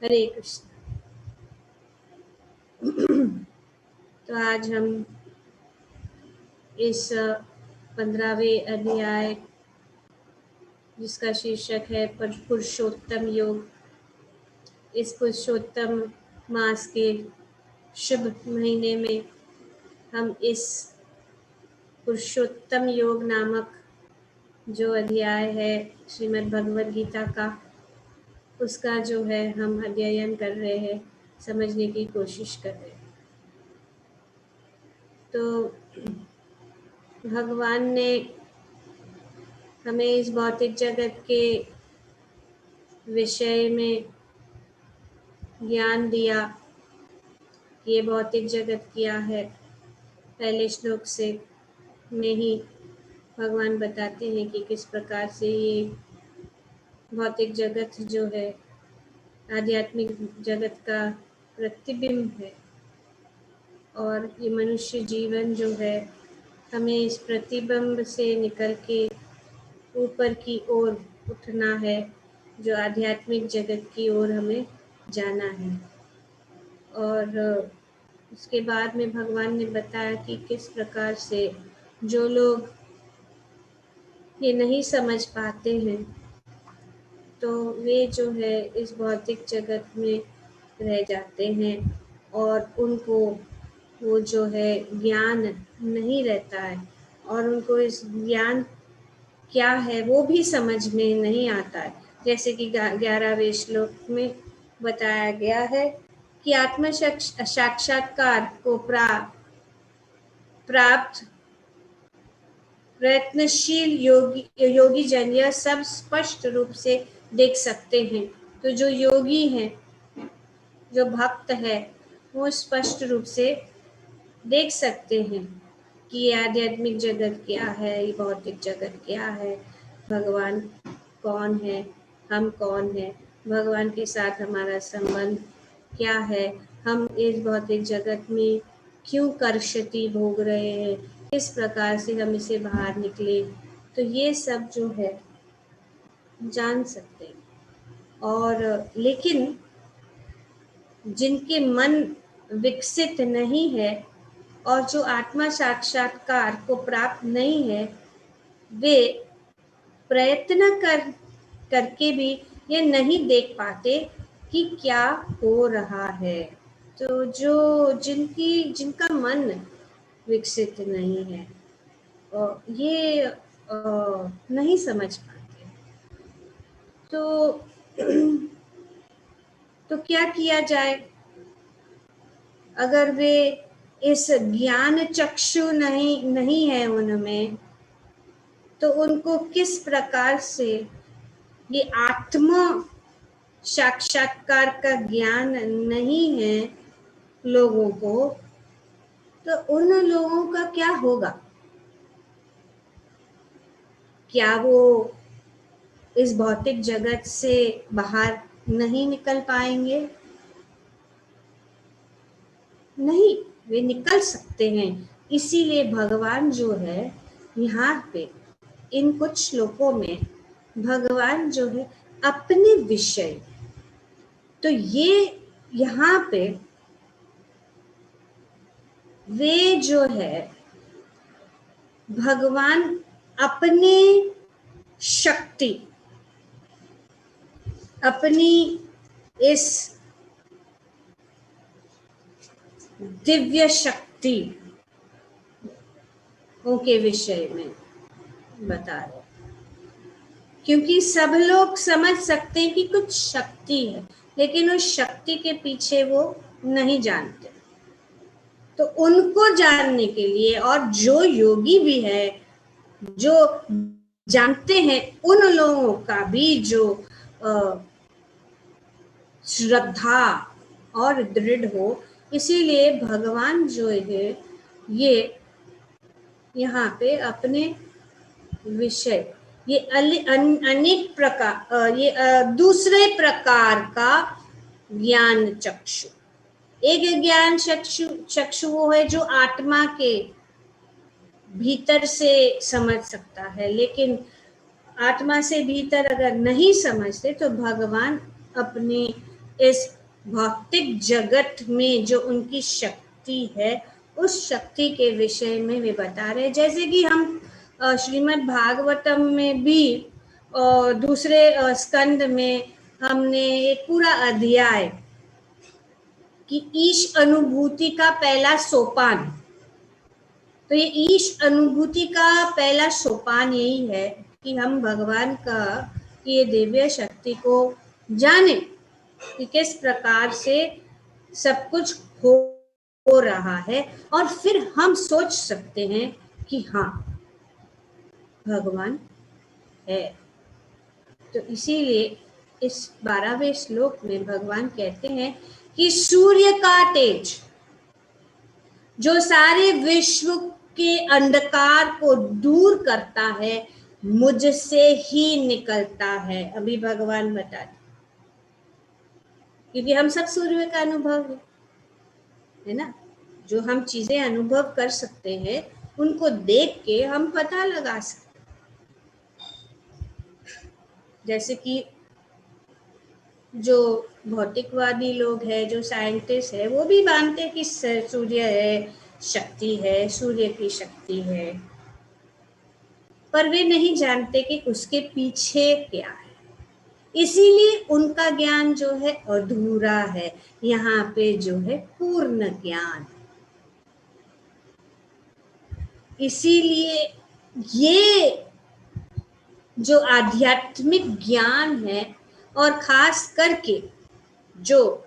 हरे कृष्ण। तो आज हम इस 15वें अध्याय जिसका शीर्षक है पुरुषोत्तम योग, इस पुरुषोत्तम मास के शुभ महीने में हम इस पुरुषोत्तम योग नामक जो अध्याय है श्रीमद् भगवद गीता का, उसका जो है हम अध्ययन कर रहे हैं, समझने की कोशिश कर रहे हैं। तो भगवान ने हमें इस भौतिक जगत के विषय में ज्ञान दिया कि ये भौतिक जगत क्या है। पहले श्लोक से में ही भगवान बताते हैं कि किस प्रकार से ये भौतिक जगत जो है आध्यात्मिक जगत का प्रतिबिंब है, और ये मनुष्य जीवन जो है हमें इस प्रतिबिंब से निकल के ऊपर की ओर उठना है, जो आध्यात्मिक जगत की ओर हमें जाना है। और उसके बाद में भगवान ने बताया कि किस प्रकार से जो लोग ये नहीं समझ पाते हैं तो वे जो है इस भौतिक जगत में रह जाते हैं और उनको वो जो है ज्ञान नहीं रहता है, और उनको इस ज्ञान क्या है वो भी समझ में नहीं आता है। जैसे कि 11वें श्लोक में बताया गया है कि आत्म साक्षात्कार को प्राप्त प्रयत्नशील योगी जन यह सब स्पष्ट रूप से देख सकते हैं। तो जो योगी हैं, जो भक्त है, वो स्पष्ट रूप से देख सकते हैं कि ये आध्यात्मिक जगत क्या है, ये भौतिक जगत क्या है, भगवान कौन है, हम कौन है, भगवान के साथ हमारा संबंध क्या है, हम इस भौतिक जगत में क्यों कर्षति भोग रहे हैं, किस प्रकार से हम इसे बाहर निकले। तो ये सब जो है जान सकते हैं। और लेकिन जिनके मन विकसित नहीं है और जो आत्मा साक्षात्कार को प्राप्त नहीं है, वे प्रयत्न करके भी ये नहीं देख पाते कि क्या हो रहा है। तो जिनका मन विकसित नहीं है ये नहीं समझ पाते। तो तो क्या किया जाए अगर वे इस ज्ञान चक्षु नहीं है उनमें, तो उनको किस प्रकार से ये आत्मा साक्षात्कार का ज्ञान नहीं है लोगों को, तो उन लोगों का क्या होगा? क्या वो इस भौतिक जगत से बाहर नहीं निकल पाएंगे? नहीं, वे निकल सकते हैं। इसीलिए भगवान जो है यहाँ पे इन कुछ श्लोकों में भगवान जो है अपने विषय, तो ये यहाँ पे वे जो है भगवान अपने शक्ति, अपनी इस दिव्य शक्ति के विषय में बता रहे, क्योंकि सब लोग समझ सकते हैं कि कुछ शक्ति है, लेकिन उस शक्ति के पीछे वो नहीं जानते। तो उनको जानने के लिए, और जो योगी भी है जो जानते हैं, उन लोगों का भी जो श्रद्धा और दृढ़ हो, इसीलिए भगवान जो है ये यहाँ पे अपने विषय ये अनेक प्रकार ये दूसरे प्रकार का ज्ञान चक्षु, एक ज्ञान चक्षु वो है जो आत्मा के भीतर से समझ सकता है, लेकिन आत्मा से भीतर अगर नहीं समझते तो भगवान अपने इस भौतिक जगत में जो उनकी शक्ति है, उस शक्ति के विषय में वे बता रहे हैं। जैसे कि हम श्रीमद् भागवतम में भी दूसरे स्कंद में हमने एक पूरा अध्याय कि ईश अनुभूति का पहला सोपान, तो ये ईश अनुभूति का पहला सोपान यही है कि हम भगवान का ये दिव्य शक्ति को जाने कि किस प्रकार से सब कुछ हो रहा है, और फिर हम सोच सकते हैं कि हाँ भगवान है। तो इसीलिए इस 12वें श्लोक में भगवान कहते हैं कि सूर्य का तेज जो सारे विश्व के अंधकार को दूर करता है, मुझसे ही निकलता है। अभी भगवान बताते, क्योंकि हम सब सूर्य का अनुभव है ना, जो हम चीजें अनुभव कर सकते हैं उनको देख के हम पता लगा सकते। जैसे कि जो भौतिकवादी लोग हैं, जो साइंटिस्ट है, वो भी मानते हैं कि सूर्य है, शक्ति है, सूर्य की शक्ति है, पर वे नहीं जानते कि उसके पीछे क्या है। इसीलिए उनका ज्ञान जो है अधूरा है। यहाँ पे जो है पूर्ण ज्ञान। इसीलिए ये जो आध्यात्मिक ज्ञान है, और खास करके जो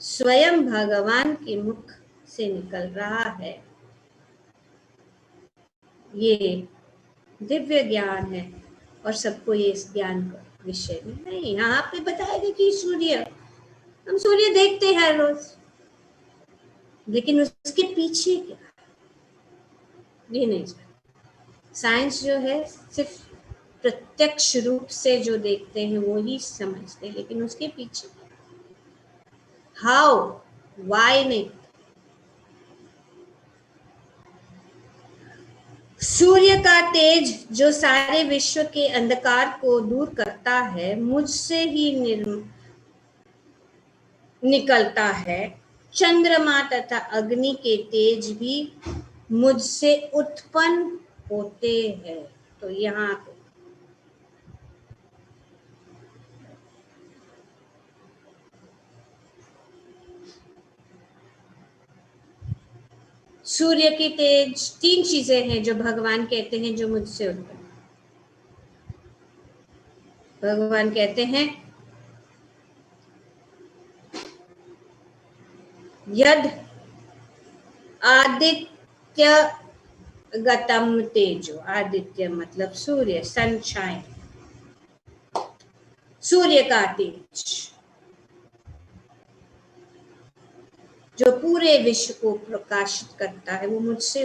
स्वयं भगवान के मुख से निकल रहा है, ये दिव्य ज्ञान है। और सबको ये इस ज्ञान का विषय में नहीं। यहाँ पे बताएगा कि सूर्य, हम सूर्य देखते हैं रोज, लेकिन उसके पीछे क्या ये नहीं जानते। साइंस जो है सिर्फ प्रत्यक्ष रूप से जो देखते हैं वो ही समझते हैं, लेकिन उसके पीछे हाउ, वाई नहीं। सूर्य का तेज जो सारे विश्व के अंधकार को दूर करता है, मुझसे ही निकलता है। चंद्रमा तथा अग्नि के तेज भी मुझसे उत्पन्न होते हैं। तो यहाँ पे सूर्य की तेज, 3 चीजें हैं जो भगवान कहते हैं जो मुझसे उत्पन्न। भगवान कहते हैं यद आदित्य गतम तेजो, आदित्य मतलब सूर्य, सनशाइन, सूर्य का तेज जो पूरे विश्व को प्रकाशित करता है, वो मुझसे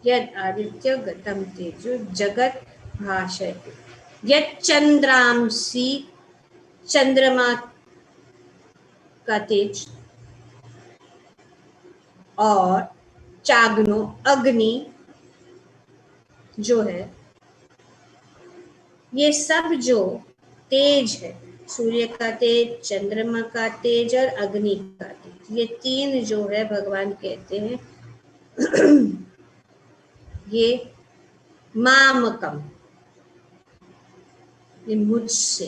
यद आदित्य गतम तेजो जगत भाषयते, यद चंद्रांसी, चंद्रमा का तेज, और चाग्नो अग्नि जो है, ये सब जो तेज है, सूर्य का तेज, चंद्रमा का तेज और अग्नि का तेज, ये 3 जो है भगवान कहते हैं ये मामकम, ये मुझसे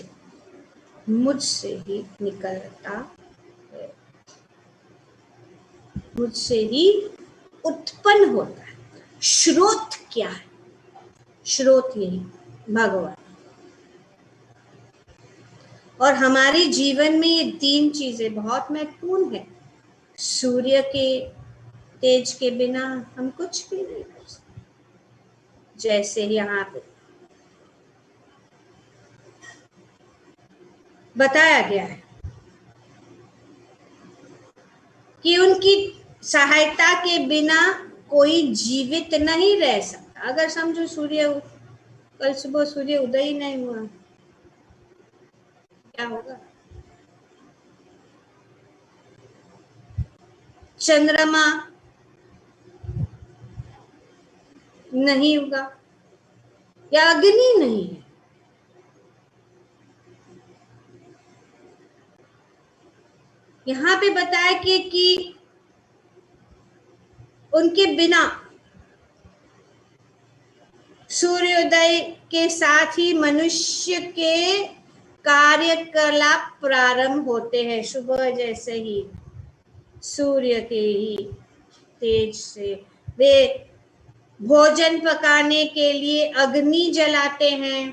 ही निकलता है, मुझसे ही उत्पन्न होता है। स्रोत क्या है? स्रोत यही भगवान। और हमारे जीवन में ये 3 चीजें बहुत महत्वपूर्ण है। सूर्य के तेज के बिना हम कुछ भी नहीं कर सकते। जैसे यहाँ पे बताया गया है कि उनकी सहायता के बिना कोई जीवित नहीं रह सकता। अगर समझो सूर्य, कल सुबह सूर्य उदय ही नहीं हुआ, क्या होगा? चंद्रमा नहीं होगा, या अग्नि नहीं है, यहाँ पे बताया कि उनके बिना सूर्योदय के साथ ही मनुष्य के कार्यकलाप प्रारंभ होते हैं। सुबह जैसे ही सूर्य के ही तेज से वे भोजन पकाने के लिए अग्नि जलाते हैं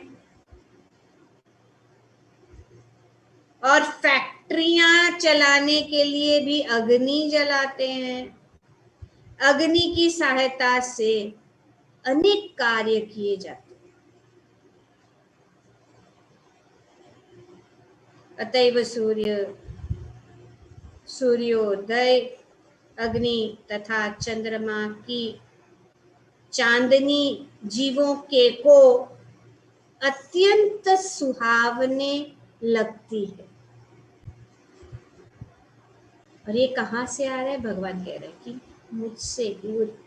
और फैक्ट्रियां चलाने के लिए भी अग्नि जलाते हैं। अग्नि की सहायता से अनेक कार्य किए जाते हैं। अतएव सूर्योदय, अग्नि तथा चंद्रमा की चांदनी जीवों के को अत्यंत सुहावने लगती है। और ये कहाँ से आ रहा है? भगवान कह रहे हैं कि मुझसे ही उत्पन्न।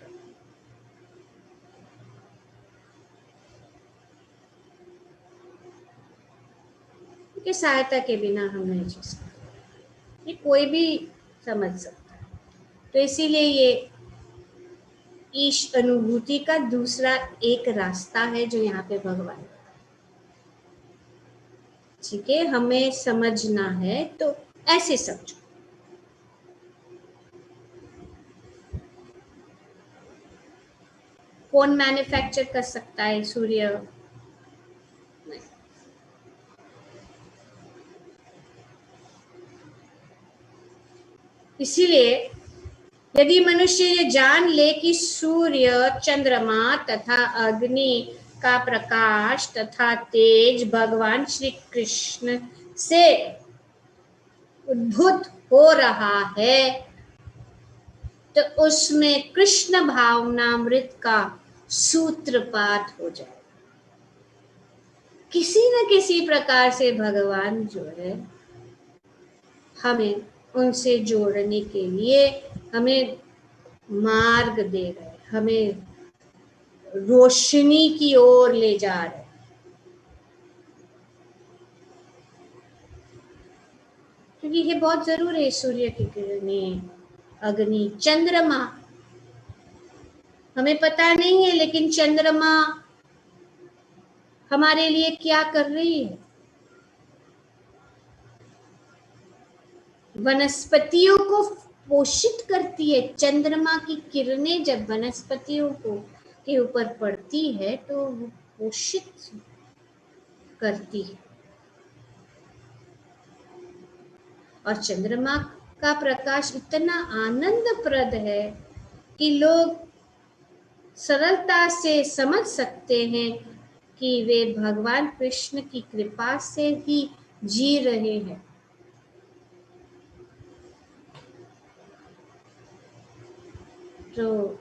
की सहायता के बिना हम नहीं जी सकते, ये कोई भी समझ सकता है। तो इसीलिए ये ईश अनुभूति का दूसरा एक रास्ता है जो यहाँ पे भगवान, ठीक है, हमें समझना है तो ऐसे समझो। कौन मैन्युफैक्चर कर सकता है सूर्य? नहीं। इसीलिए यदि मनुष्य ये जान ले कि सूर्य, चंद्रमा तथा अग्नि का प्रकाश तथा तेज भगवान श्री कृष्ण से उद्भूत हो रहा है, तो उसमें कृष्ण भावनामृत का सूत्रपात हो जाए। किसी न किसी प्रकार से भगवान जो है हमें उनसे जोड़ने के लिए हमें मार्ग दे रहे, हमें रोशनी की ओर ले जा रहे। क्योंकि ये बहुत जरूरी है। सूर्य की किरणें, अग्नि, चंद्रमा, हमें पता नहीं है लेकिन चंद्रमा हमारे लिए क्या कर रही है? वनस्पतियों को पोषित करती है। चंद्रमा की किरणें जब वनस्पतियों को के ऊपर पड़ती है तो वो पोषित करती है। और चंद्रमा का प्रकाश इतना आनंदप्रद है कि लोग सरलता से समझ सकते हैं कि वे भगवान कृष्ण की कृपा से ही जी रहे हैं। तो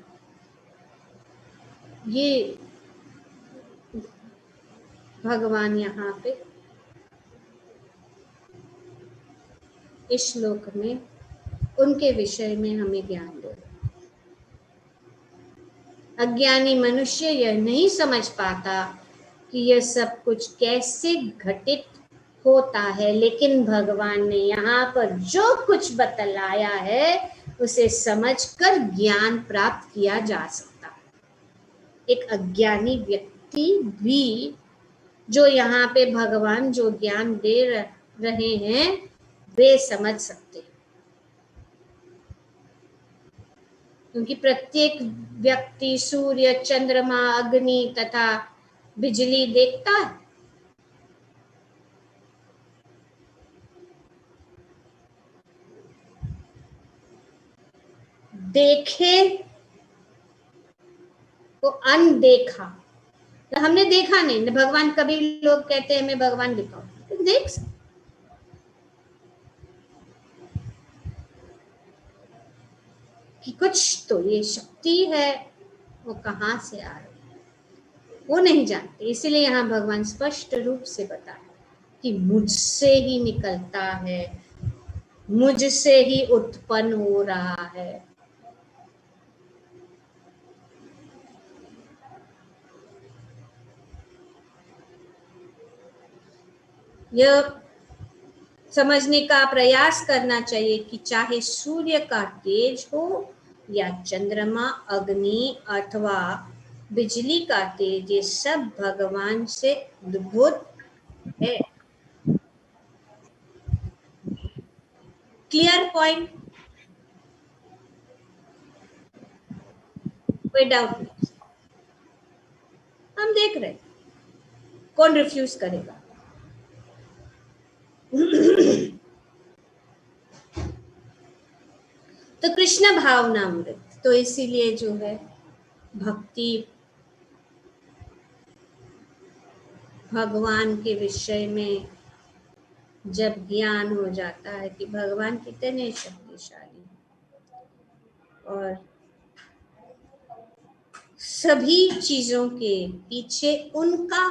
ये भगवान यहाँ पे इस श्लोक में उनके विषय में हमें ज्ञान दे। अज्ञानी मनुष्य यह नहीं समझ पाता कि यह सब कुछ कैसे घटित होता है, लेकिन भगवान ने यहाँ पर जो कुछ बतलाया है उसे समझकर ज्ञान प्राप्त किया जा सकता है। एक अज्ञानी व्यक्ति भी जो यहाँ पे भगवान जो ज्ञान दे रहे हैं वे समझ सकते हैं। क्योंकि प्रत्येक व्यक्ति सूर्य, चंद्रमा, अग्नि तथा बिजली देखता है। देखे तो अनदेखा, तो हमने देखा नहीं भगवान। कभी लोग कहते हैं हमें भगवान दिखाओ, तो देख सकते कि कुछ तो ये शक्ति है, वो कहाँ से आ रही है वो नहीं जानते। इसलिए यहाँ भगवान स्पष्ट रूप से बताया कि मुझसे ही निकलता है, मुझसे ही उत्पन्न हो रहा है। यह समझने का प्रयास करना चाहिए कि चाहे सूर्य का तेज हो या चंद्रमा, अग्नि अथवा बिजली का तेज, ये सब भगवान से उद्भूत है। क्लियर पॉइंट, कोई डाउट नहीं, हम देख रहे हैं कौन रिफ्यूज करेगा। तो कृष्ण भावनामृत, तो इसीलिए जो है भक्ति भगवान के विषय में जब ज्ञान हो जाता है कि भगवान कितने शक्तिशाली और सभी चीजों के पीछे उनका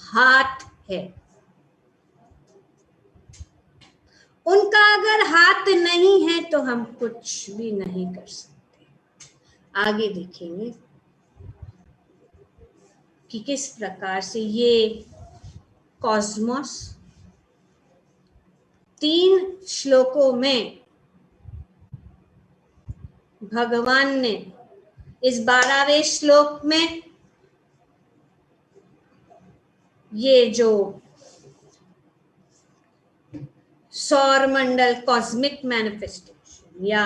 हाथ है। उनका अगर हाथ नहीं है तो हम कुछ भी नहीं कर सकते। आगे देखेंगे कि किस प्रकार से ये कॉस्मोस 3 श्लोकों में भगवान ने इस 12वें श्लोक में ये जो सौर मंडल कॉस्मिक मैनिफेस्टेशन या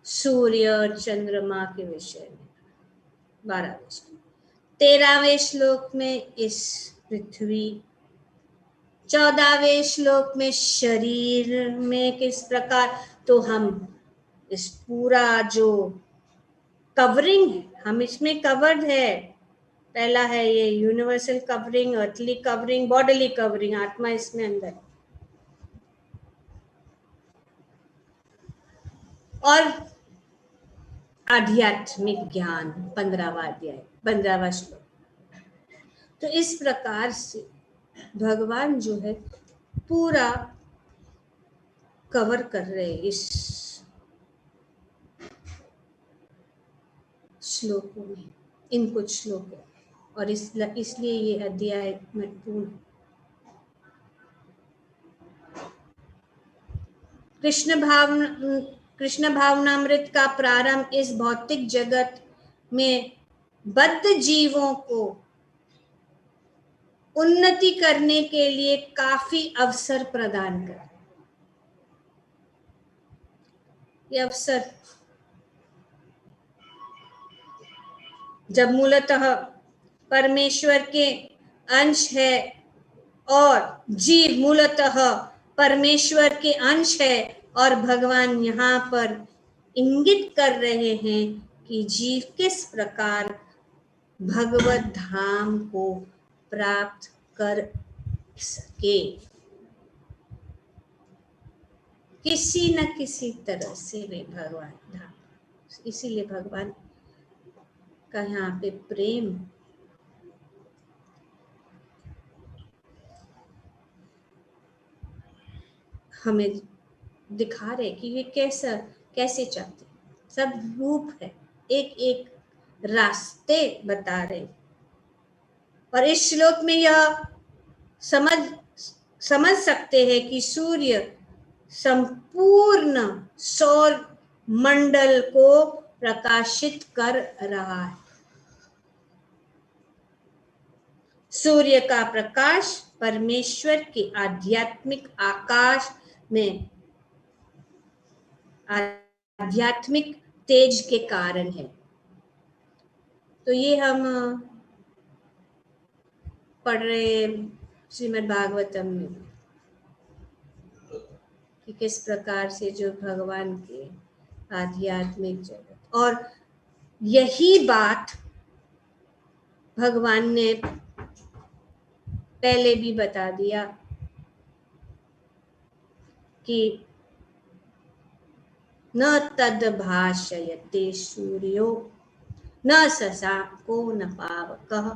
सूर्य और चंद्रमा के विषय में 12वें श्लोक, 13वें श्लोक में इस पृथ्वी, 14वें श्लोक में शरीर में किस प्रकार, तो हम इस पूरा जो कवरिंग है हम इसमें कवर्ड है। पहला है ये universal covering, earthly covering, bodily covering, आत्मा इसमें अंदर, और आध्यात्मिक ज्ञान 15वां अध्याय 15वां श्लोक। तो इस प्रकार से भगवान जो है पूरा कवर कर रहे इस श्लोकों में, इन कुछ श्लोकों, और इसलिए ये अध्याय महत्वपूर्ण है। कृष्ण भावनामृत का प्रारंभ इस भौतिक जगत में बद्ध जीवों को उन्नति करने के लिए काफी अवसर प्रदान कर, ये अवसर जब मूलतः परमेश्वर के अंश है और जीव मूलतः परमेश्वर के अंश है, और भगवान यहाँ पर इंगित कर रहे हैं कि जीव किस प्रकार भगवत धाम को प्राप्त कर सके, किसी न किसी तरह से वे भगवान धाम। इसीलिए भगवान का यहाँ पे प्रेम हमें दिखा रहे कि ये कैसे चाहते, सब रूप है, एक एक रास्ते बता रहे। और इस श्लोक में यह समझ सकते हैं कि सूर्य संपूर्ण सौर मंडल को प्रकाशित कर रहा है। सूर्य का प्रकाश परमेश्वर के आध्यात्मिक आकाश में आध्यात्मिक तेज के कारण है। तो ये हम पढ़ रहे श्रीमद् भागवतम में कि किस प्रकार से जो भगवान के आध्यात्मिक जगत, और यही बात भगवान ने पहले भी बता दिया कि न तद भाषयते सूर्यो न शशांको न पावकः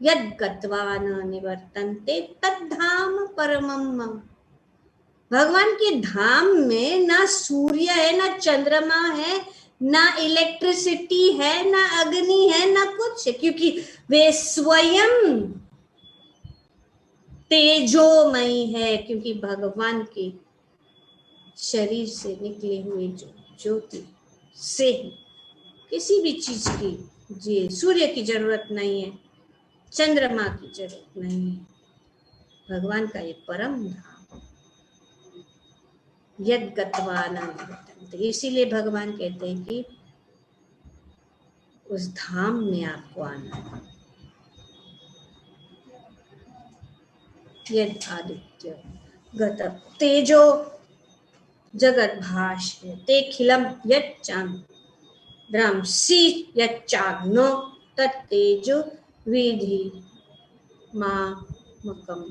यद् गत्वा न निवर्तन्ते तद्धाम परमं मम। भगवान के धाम में ना सूर्य है, ना चंद्रमा है, ना इलेक्ट्रिसिटी है, ना अग्नि है, ना कुछ है, क्योंकि वे स्वयं तेजोमयी है, क्योंकि भगवान की शरीर से निकले हुए जो ज्योति से ही किसी भी चीज की जी सूर्य की जरूरत नहीं है, चंद्रमा की जरूरत नहीं है। भगवान का ये परम धाम यद गत्वा न निवर्तन्ते, इसीलिए भगवान कहते हैं कि उस धाम में आपको आना है। यद आदित्य गत तेजो जगत भाष्य ते खिलम यच्चांद्रम सी यच्चाग्नो तत्तेजो विधि मामकम।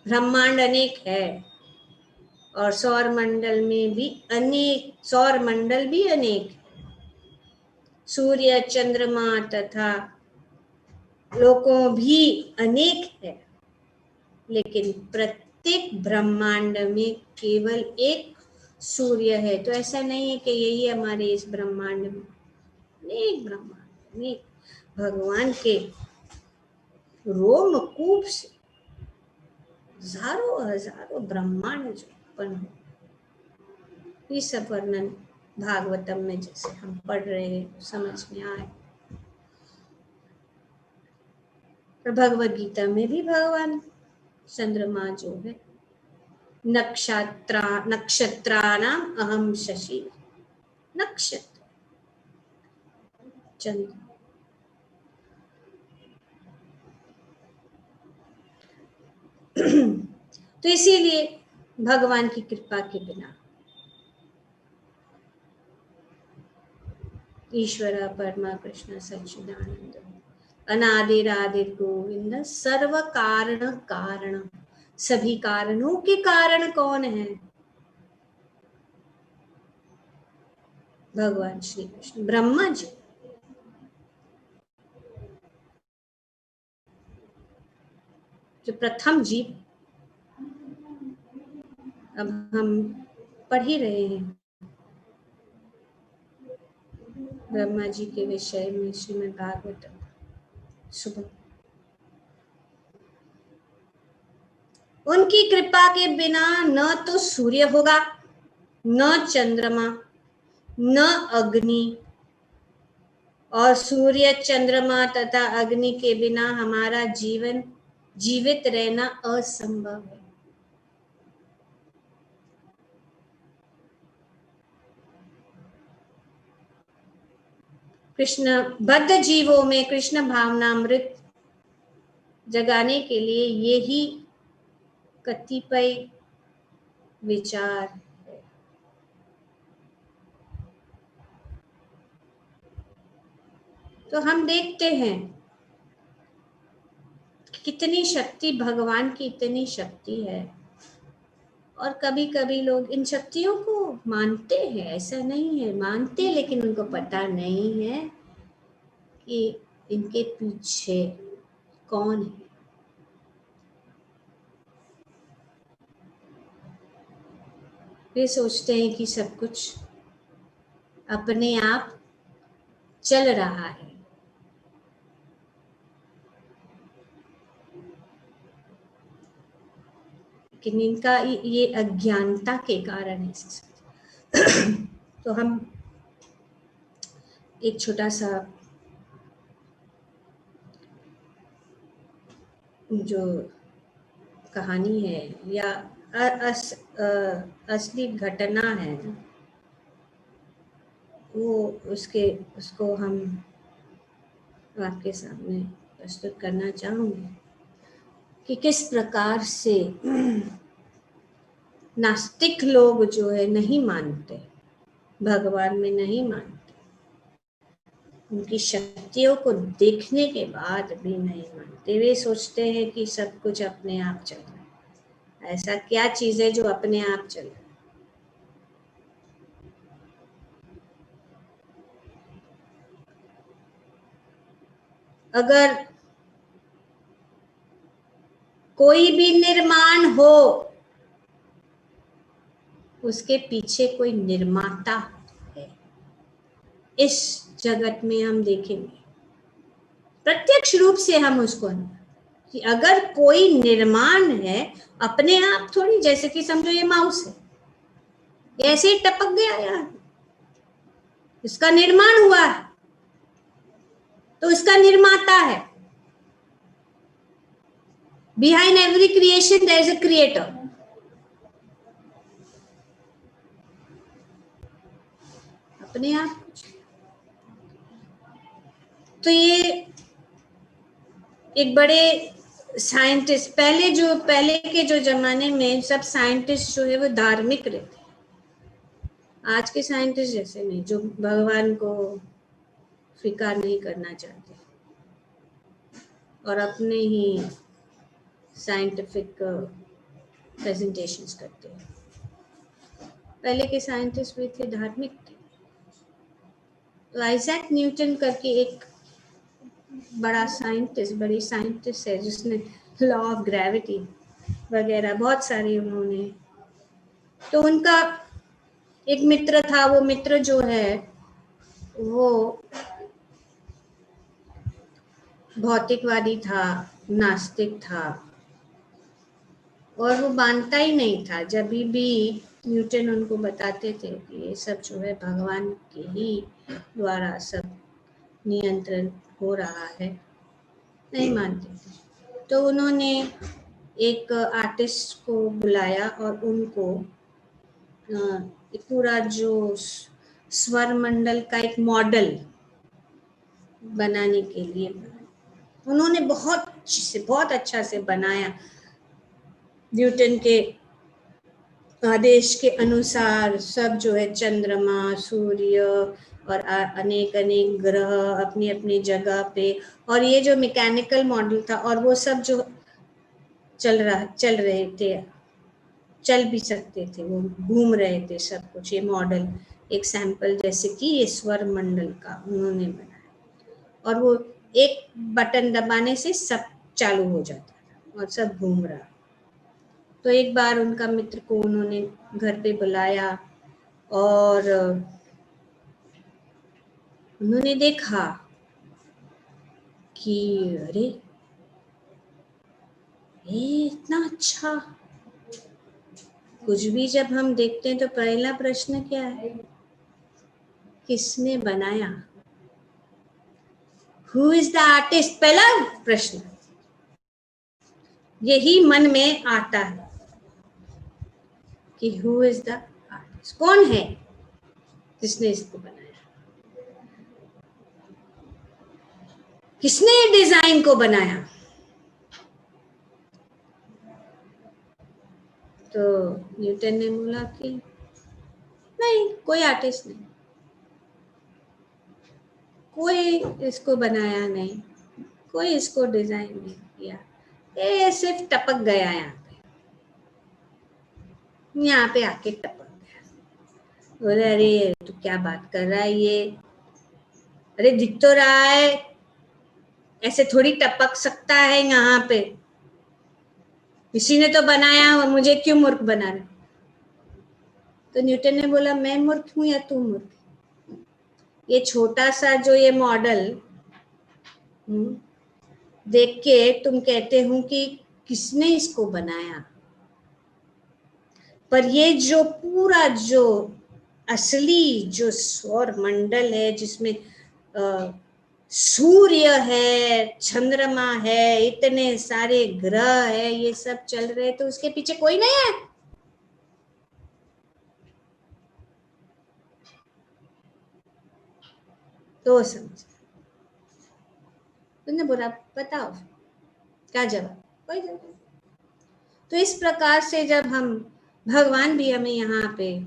ब्रह्मांड अनेक है और सौर मंडल में भी अनेक, सौर मंडल भी अनेक है। सूर्य चंद्रमा तथा लोकों भी अनेक है, लेकिन प्रत्येक ब्रह्मांड में केवल एक सूर्य है। तो ऐसा नहीं है कि यही हमारे इस ब्रह्मांड में, अनेक ब्रह्मांड, अनेक भगवान के रोमकूप से हजारों हजारों ब्रह्मांड जो उत्पन्न हो, ये सब वर्णन भागवतम में जैसे हम पढ़ रहे हैं समझ में आए। और भगवद गीता में भी भगवान चंद्रमा जो है नक्षत्राणाम अहम शशि, नक्षत्र चंद्र। तो इसीलिए भगवान की कृपा के बिना ईश्वर परमा कृष्ण सच्चिदानंद अनादिरादिर गोविंद सर्व कारण कारण, सभी कारणों के कारण कौन है? भगवान श्री कृष्ण, ब्रह्मा जी। जो प्रथम जीव, अब हम पढ़ ही रहे हैं ब्रह्मा जी के विषय में श्रीमद् भागवतम सुबह। उनकी कृपा के बिना न तो सूर्य होगा, न चंद्रमा, न अग्नि, और सूर्य चंद्रमा तथा अग्नि के बिना हमारा जीवन जीवित रहना असंभव है। कृष्ण बद्ध जीवों में कृष्ण भावनामृत जगाने के लिए यही कतिपय विचार है। तो हम देखते हैं कितनी शक्ति, भगवान की इतनी शक्ति है, और कभी कभी लोग इन शक्तियों को मानते हैं, ऐसा नहीं है, मानते, लेकिन उनको पता नहीं है कि इनके पीछे कौन है। वे सोचते हैं कि सब कुछ अपने आप चल रहा है, लेकिन इनका ये अज्ञानता के कारण है। तो हम एक छोटा सा जो कहानी है या असली घटना है, वो उसको हम आपके सामने प्रस्तुत करना चाहूँगी कि किस प्रकार से नास्तिक लोग जो है नहीं मानते, भगवान में नहीं मानते, उनकी शक्तियों को देखने के बाद भी नहीं मानते। वे सोचते हैं कि सब कुछ अपने आप चल रहा है। ऐसा क्या चीज है जो अपने आप चल रहा है? अगर कोई भी निर्माण हो, उसके पीछे कोई निर्माता है। इस जगत में हम देखेंगे प्रत्यक्ष रूप से, हम उसको कि अगर कोई निर्माण है अपने आप थोड़ी, जैसे कि समझो ये माउस है, ऐसे ही टपक गया यार, इसका निर्माण हुआ है तो इसका निर्माता है। Behind every creation there is a creator. अपने आप। तो ये एक बड़े साइंटिस्ट, पहले के जो जमाने में सब साइंटिस्ट जो है वो धार्मिक रहते, आज के साइंटिस्ट जैसे नहीं, जो भगवान को स्वीकार नहीं करना चाहते और अपने ही साइंटिफिक प्रेजेंटेशंस करते हैं। पहले के साइंटिस्ट भी थे, धार्मिक थे। तो आइजैक न्यूटन करके एक बड़ी साइंटिस्ट है जिसने लॉ ऑफ ग्रेविटी वगैरह बहुत सारे उन्होंने, तो उनका एक मित्र था, वो मित्र जो है वो भौतिकवादी था, नास्तिक था, और वो मानता ही नहीं था। जब भी न्यूटन उनको बताते थे कि ये सब जो है भगवान के ही द्वारा सब नियंत्रण हो रहा है, नहीं मानते थे। तो उन्होंने एक आर्टिस्ट को बुलाया और उनको पूरा जो स्वर मंडल का एक मॉडल बनाने के लिए उन्होंने बहुत अच्छा से बनाया। न्यूटन के आदेश के अनुसार सब जो है चंद्रमा, सूर्य और अनेक ग्रह अपनी अपनी जगह पे, और ये जो मैकेनिकल मॉडल था और वो सब जो चल रहे थे, चल भी सकते थे, वो घूम रहे थे सब कुछ। ये मॉडल एक सैंपल जैसे कि ये स्वर मंडल का उन्होंने बनाया, और वो एक बटन दबाने से सब चालू हो जाता था और सब घूम रहा। तो एक बार उनका मित्र को उन्होंने घर पे बुलाया और उन्होंने देखा कि अरे ये इतना अच्छा। कुछ भी जब हम देखते हैं तो पहला प्रश्न क्या है, किसने बनाया? Who is the artist? पहला प्रश्न यही मन में आता है कि हु इज द आर्टिस्ट, कौन है जिसने इसको बनाया, किसने डिजाइन को बनाया? तो न्यूटन ने बोला कि नहीं, कोई आर्टिस्ट नहीं, कोई इसको बनाया नहीं, कोई इसको डिजाइन नहीं किया, ये सिर्फ टपक गया यहाँ पे आके टपक गया। बोले अरे तू क्या बात कर रहा है ये, अरे दिख तो रहा है, ऐसे थोड़ी टपक सकता है यहाँ पे, किसी ने तो बनाया, मुझे क्यों मूर्ख बना रहे? तो न्यूटन ने बोला मैं मूर्ख हूं या तू मूर्ख? ये छोटा सा जो ये मॉडल देख के तुम कहते हो कि किसने इसको बनाया, पर ये जो पूरा जो असली जो सौर मंडल है जिसमें सूर्य है, चंद्रमा है, इतने सारे ग्रह है, ये सब चल रहे, तो उसके पीछे कोई नहीं है। तो समझ, तुमने बोला बताओ क्या जवाब, कोई जवाब। तो इस प्रकार से जब हम, भगवान भी हमें यहाँ पे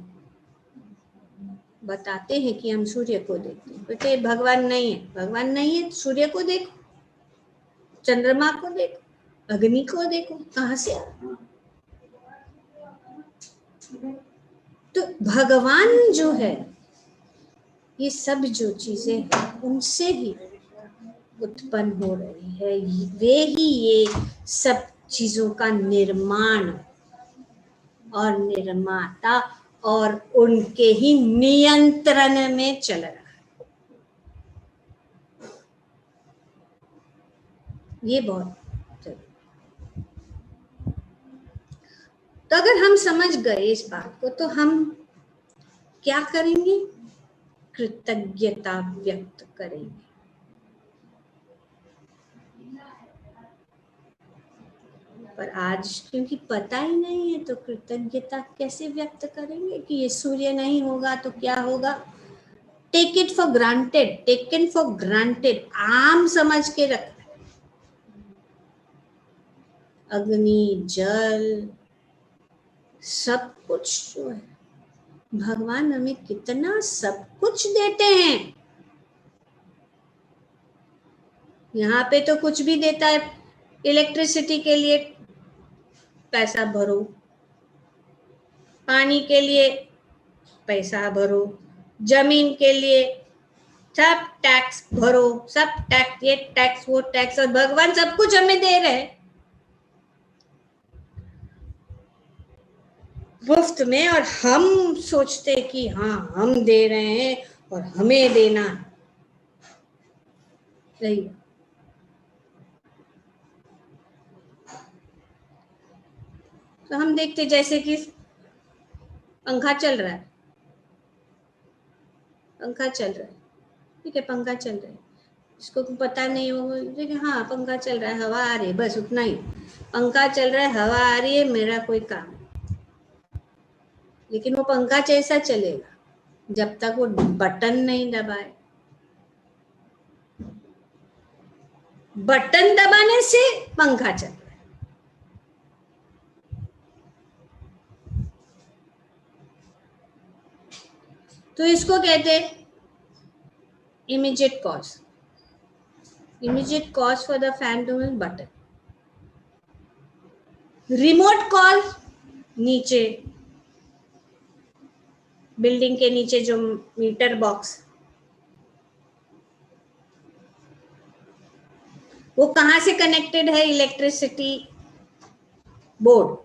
बताते हैं कि हम सूर्य को देखते हैं, बेटे भगवान नहीं है, भगवान नहीं है, सूर्य को देखो, चंद्रमा को देखो, अग्नि को देखो, कहां से तो भगवान जो है, ये सब जो चीजें हैं उनसे ही उत्पन्न हो रही है, वे ही ये सब चीजों का निर्माण और निर्माता और उनके ही नियंत्रण में चल रहा है। ये बहुत जरूरी। तो अगर हम समझ गए इस बात को तो हम क्या करेंगे? कृतज्ञता व्यक्त करेंगे। पर आज क्योंकि पता ही नहीं है तो कृतज्ञता कैसे व्यक्त करेंगे कि ये सूर्य नहीं होगा तो क्या होगा? Take it for granted, taken for granted, आम समझ के रख। अग्नि, जल, सब कुछ जो है भगवान हमें कितना सब कुछ देते हैं। यहाँ पे तो कुछ भी देता है। इलेक्ट्रिसिटी के लिए पैसा भरो, पानी के लिए पैसा भरो, जमीन के लिए सब टैक्स भरो, सब टैक्स, ये टैक्स वो टैक्स, और भगवान सब कुछ हमें दे रहे हैं मुफ्त में। और हम सोचते कि हाँ हम दे रहे हैं और हमें देना है। सही। तो हम देखते जैसे कि पंखा चल रहा है, पंखा चल रहा है, ठीक है, पंखा चल रहा है, इसको पता नहीं होगा देखिए, हाँ पंखा चल रहा है, हवा आ रही है, बस उतना ही। पंखा चल रहा है, हवा आ रही है, मेरा कोई काम। लेकिन वो पंखा कैसा चलेगा जब तक वो बटन नहीं दबाए। बटन दबाने से पंखा चल रहा है। तो इसको कहते हैं immediate cause. Immediate cause for the fan to move, button. Remote cause नीचे, बिल्डिंग के नीचे जो मीटर बॉक्स, वो कहां से कनेक्टेड है? Electricity board.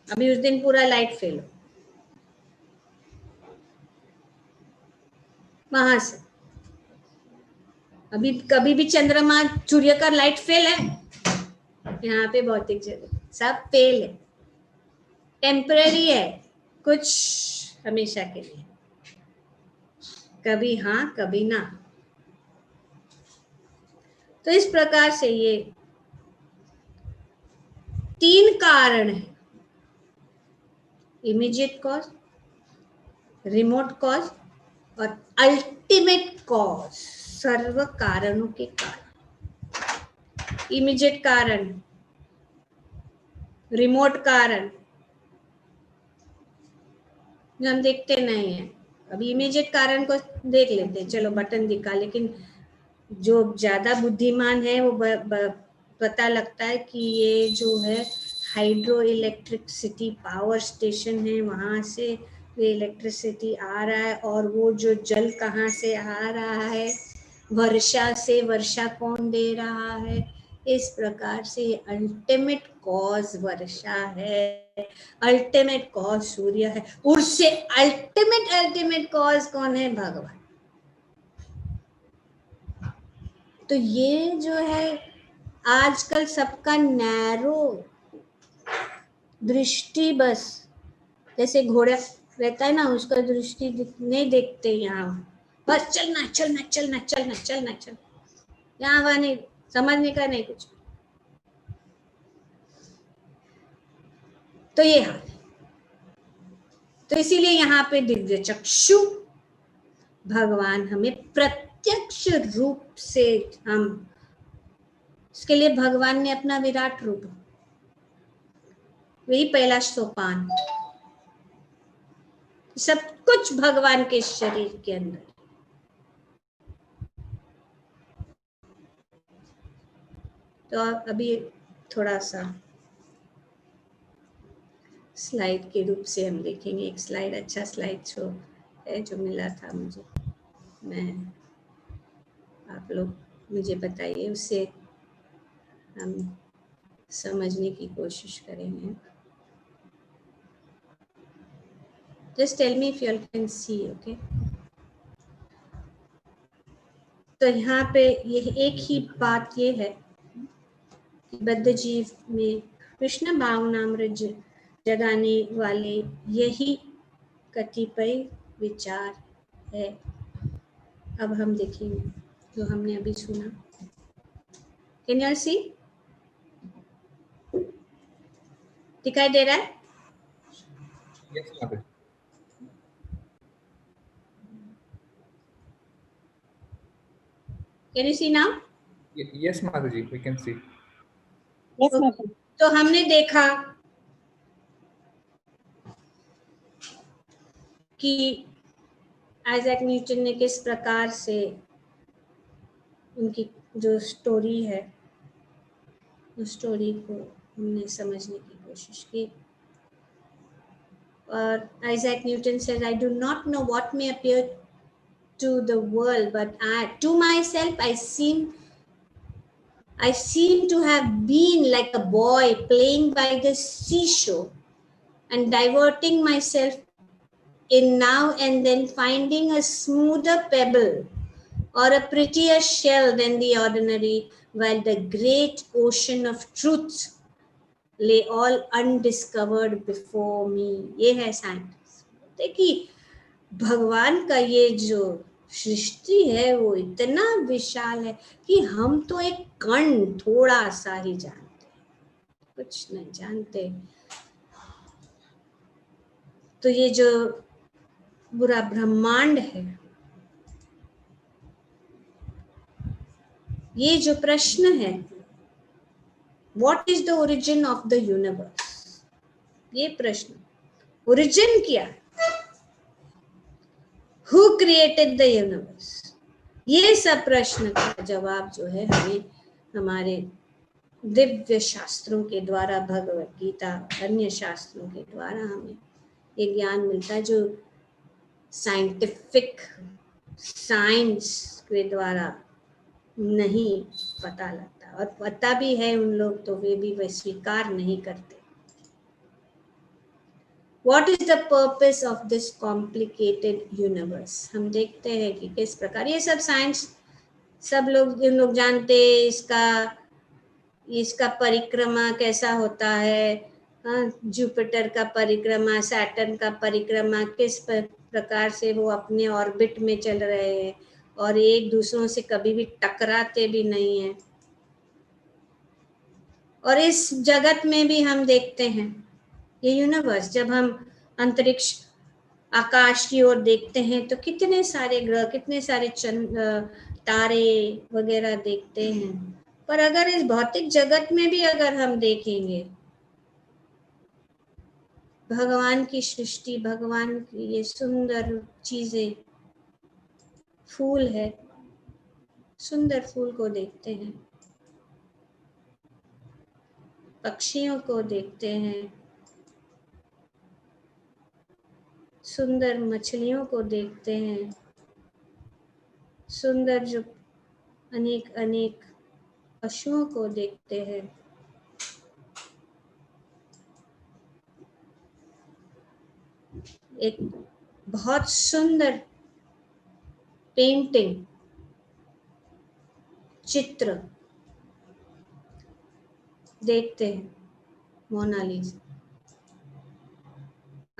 अभी उस दिन पूरा लाइट फेल हो, वहां से। अभी कभी भी चंद्रमा सूर्य का लाइट फेल है? यहाँ पे भौतिक जगत सब फेल है, टेम्पररी है, कुछ हमेशा के लिए, कभी हाँ कभी ना। तो इस प्रकार से ये तीन कारण है, इमीडिएट कॉज, रिमोट कॉज और अल्टीमेट कॉज, सर्व कारणों के कारण। इमीडिएट कारण, रिमोट कारण हम देखते नहीं है। अभी इमीडिएट कारण को देख लेते हैं, चलो बटन दिखा, लेकिन जो ज्यादा बुद्धिमान है वो पता लगता है कि ये जो है हाइड्रो इलेक्ट्रिसिटी पावर स्टेशन है, वहां से ये इलेक्ट्रिसिटी आ रहा है। और वो जो जल कहाँ से आ रहा है? वर्षा से। वर्षा कौन दे रहा है? इस प्रकार से अल्टीमेट कॉज वर्षा है, अल्टीमेट कॉज सूर्य है, उससे अल्टीमेट कॉज कौन है? भगवान। तो ये जो है आजकल सबका नैरो दृष्टि, बस जैसे घोड़ा रहता है ना, उसका दृष्टि नहीं देखते यहाँ, बस चलना चलना चलना चलना चलना चलना, यहाँ वहाँ नहीं, समझने का नहीं कुछ। तो ये हाल है। तो इसीलिए यहाँ पे दिव्य चक्षु भगवान हमें प्रत्यक्ष रूप से, हम इसके लिए भगवान ने अपना विराट रूप, वही पहला सोपान, सब कुछ भगवान के शरीर के अंदर। तो अभी थोड़ा सा स्लाइड के रूप से हम देखेंगे। एक स्लाइड, अच्छा स्लाइड शो है जो मिला था मुझे, मैं, आप लोग मुझे बताइए, उससे हम समझने की कोशिश करेंगे। Just tell me if you can see, okay. तो यहाँ पे ये एक ही बात ये है कि बद्ध जीव में कृष्ण भावनामृत जगाने वाले यही कतिपय विचार है। अब हम देखेंगे जो हमने अभी सुना। Can you see? दिखाई दे रहा है? Yes, Mataji. Can you see now? Yes, Mataji, we can see. Yes, Mataji. तो हमने देखा कि आइजैक न्यूटन ने किस प्रकार से उनकी जो स्टोरी है उस स्टोरी को हमने समझने की कोशिश की। और Isaac Newton said, I do not know what may appear to the world, but to myself I seem to have been like a boy playing by the seashore and diverting myself in now and then finding a smoother pebble or a prettier shell than the ordinary, while the great ocean of truth lay all undiscovered before me. ये है science. देखिए भगवान का ये जो सृष्टि है वो इतना विशाल है कि हम तो एक कण थोड़ा सा ही जानते हैं, कुछ नहीं जानते। तो ये जो पूरा ब्रह्मांड है, ये जो प्रश्न है, what is the origin of the universe, ये प्रश्न, ओरिजिन क्या है, हु क्रिएटेड द यूनिवर्स, ये सब प्रश्न का जवाब जो है हमें हमारे दिव्य शास्त्रों के द्वारा, भगवत गीता, अन्य शास्त्रों के द्वारा हमें ये ज्ञान मिलता है जो साइंटिफिक साइंस के द्वारा नहीं पता लगता, और पता भी है उन लोग तो वे भी वह स्वीकार नहीं करते। What is the purpose of this complicated universe? हम देखते हैं कि किस प्रकार ये सब साइंस, सब लोग जानते इसका परिक्रमा कैसा होता है, जुपिटर का परिक्रमा, सैटर्न का परिक्रमा, किस प्रकार से वो अपने ऑर्बिट में चल रहे हैं और एक दूसरों से कभी भी टकराते भी नहीं है। और इस जगत में भी हम देखते हैं ये यूनिवर्स, जब हम अंतरिक्ष आकाश की ओर देखते हैं तो कितने सारे ग्रह, कितने सारे तारे वगैरह देखते हैं। पर अगर इस भौतिक जगत में भी अगर हम देखेंगे भगवान की सृष्टि, भगवान की ये सुंदर चीजें, फूल है, सुंदर फूल को देखते हैं, पक्षियों को देखते हैं, सुंदर मछलियों को देखते हैं, सुंदर जो अनेक अनेक पशुओं को देखते हैं। एक बहुत सुंदर पेंटिंग, चित्र देखते हैं, मोनालिसा,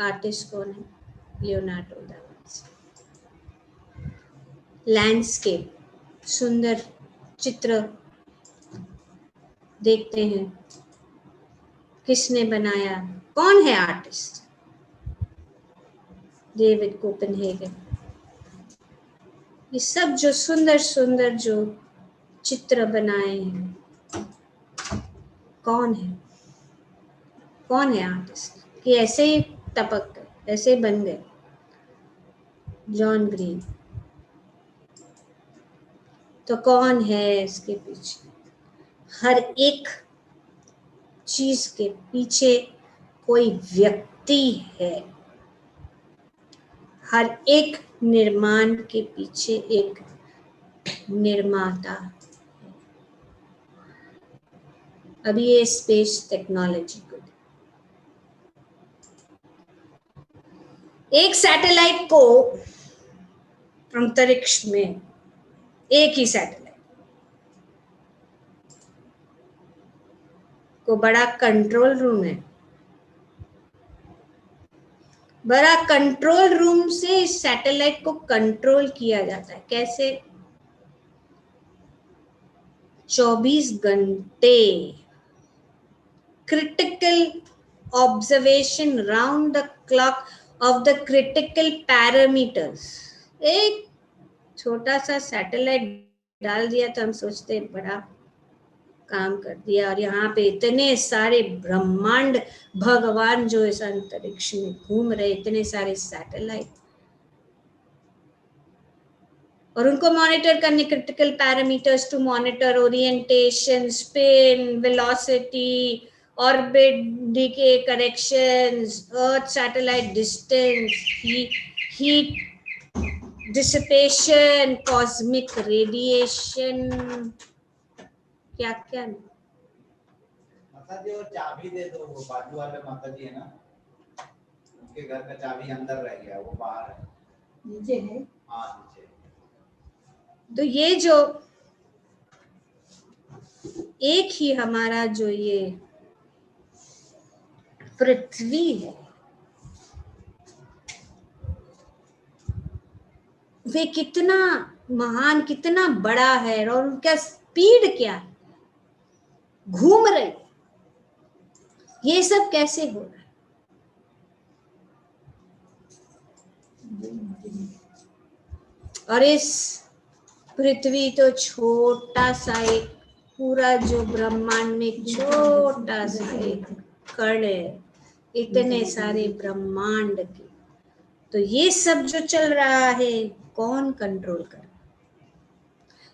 आर्टिस्ट कौन है? Leonardo da Vinci. लैंडस्केप, सुंदर चित्र देखते हैं, किसने बनाया, कौन है आर्टिस्ट? David Copenhagen. ये सब जो सुंदर सुंदर जो चित्र बनाए हैं, कौन है, कौन है आर्टिस्ट कि ऐसे ही टपक गए, ऐसे बन गए? John green. तो कौन है इसके पीछे? हर एक चीज के पीछे कोई व्यक्ति है, हर एक निर्माण के पीछे एक निर्माता है। अभी ये स्पेस टेक्नोलॉजी को, एक सैटेलाइट को अंतरिक्ष में, एक ही सैटेलाइट को बड़ा कंट्रोल रूम है। बड़ा कंट्रोल रूम से इस सैटेलाइट को कंट्रोल किया जाता है। कैसे? 24 घंटे critical observation round the clock of the critical parameters। एक छोटा सा सैटेलाइट डाल दिया तो हम सोचते हैं बड़ा काम कर दिया, और यहाँ पे इतने सारे ब्रह्मांड, भगवान जो इस अंतरिक्ष में घूम रहे, इतने सारे सैटेलाइट, और उनको मॉनिटर करने, critical parameters to monitor orientation, spin, velocity, orbit decay corrections, earth satellite distance, heat dissipation, cosmic radiation, क्या क्या। माता जी, और चाबी दे दो, वो बाजू वाले माता जी है ना, उनके घर का चाबी अंदर रह गया, वो बाहर है, नीचे है। हाँ नीचे। तो ये जो एक ही हमारा जो ये पृथ्वी है, वे कितना महान, कितना बड़ा है, और उनका स्पीड क्या है, घूम रहे, ये सब कैसे हो रहा है? और इस पृथ्वी तो छोटा सा एक, पूरा जो ब्रह्मांड में छोटा सा एक कण है, इतने सारे ब्रह्मांड के। तो ये सब जो चल रहा है, कौन कंट्रोल कर?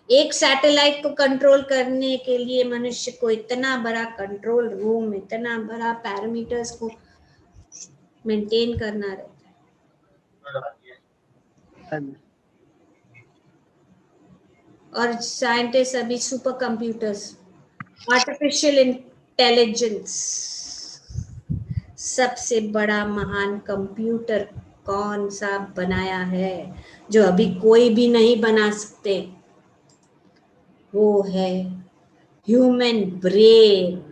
एक सैटेलाइट को कंट्रोल करने के लिए मनुष्य को इतना बड़ा कंट्रोल रूम, इतना बड़ा पैरामीटर्स को मेंटेन करना रहता है। और साइंटिस्ट अभी सुपर कंप्यूटर्स, आर्टिफिशियल इंटेलिजेंस, सबसे बड़ा महान कंप्यूटर कौन सा बनाया है, जो अभी कोई भी नहीं बना सकते, वो है ह्यूमन ब्रेन।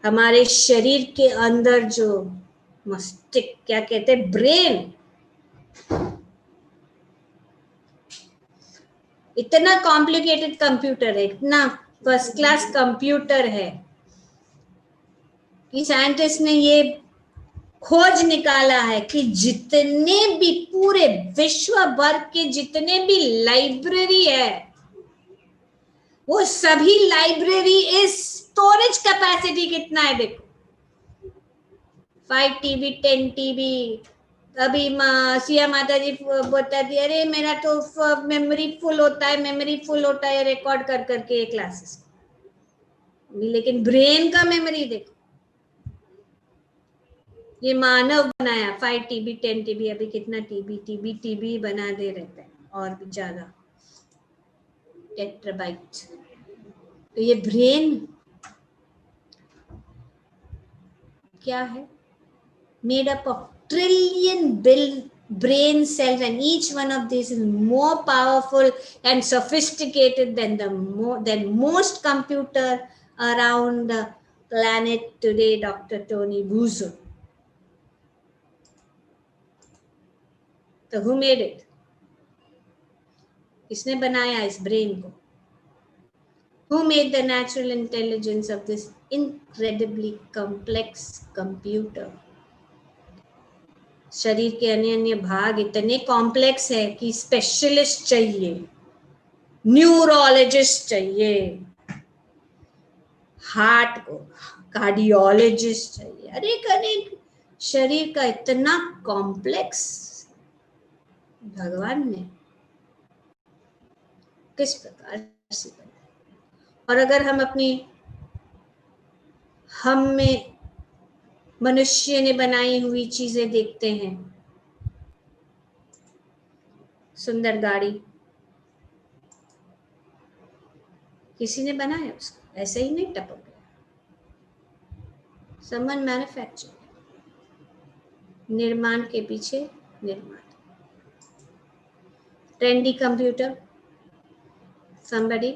हमारे शरीर के अंदर जो मस्तिष्क, क्या कहते हैं, ब्रेन, इतना कॉम्प्लिकेटेड कंप्यूटर है, इतना फर्स्ट क्लास कंप्यूटर है कि साइंटिस्ट ने ये खोज निकाला है कि जितने भी पूरे विश्व भर के जितने भी लाइब्रेरी है, वो सभी लाइब्रेरी इस स्टोरेज कैपेसिटी कितना है देखो, 5 TB 10 TB। अभी सिया माता जी बोलता थी, अरे मेरा तो मेमोरी फुल होता है, मेमोरी फुल होता है, रिकॉर्ड कर करके क्लासेस। लेकिन ब्रेन का मेमोरी देखो, ये मानव बनाया, 5 TB 10 TB, अभी कितना TB बना दे रहता है, और भी ज्यादा टेट्राबाइट। तो ये ब्रेन क्या है? Made up of trillion brain cells, and each one of these is more powerful and sophisticated than most computer around the planet today, Dr. Tony Buzzo. So who made it? किसने बनाया इस brain को? Who made the natural intelligence of this incredibly complex computer? शरीर के अन्य अन्य भाग इतने कॉम्प्लेक्स है कि स्पेशलिस्ट चाहिए, न्यूरोलॉजिस्ट चाहिए, हार्ट को कार्डियोलॉजिस्ट चाहिए, अनेक अनेक, शरीर का इतना कॉम्प्लेक्स भगवान ने किस प्रकार से बनाया। और अगर हम में मनुष्य ने बनाई हुई चीजें देखते हैं, सुंदर गाड़ी किसी ने बनाया, उसको ऐसे ही नहीं टपक गया, समवन मैन्युफैक्चर, निर्माण के पीछे निर्माण। Trendy computer, somebody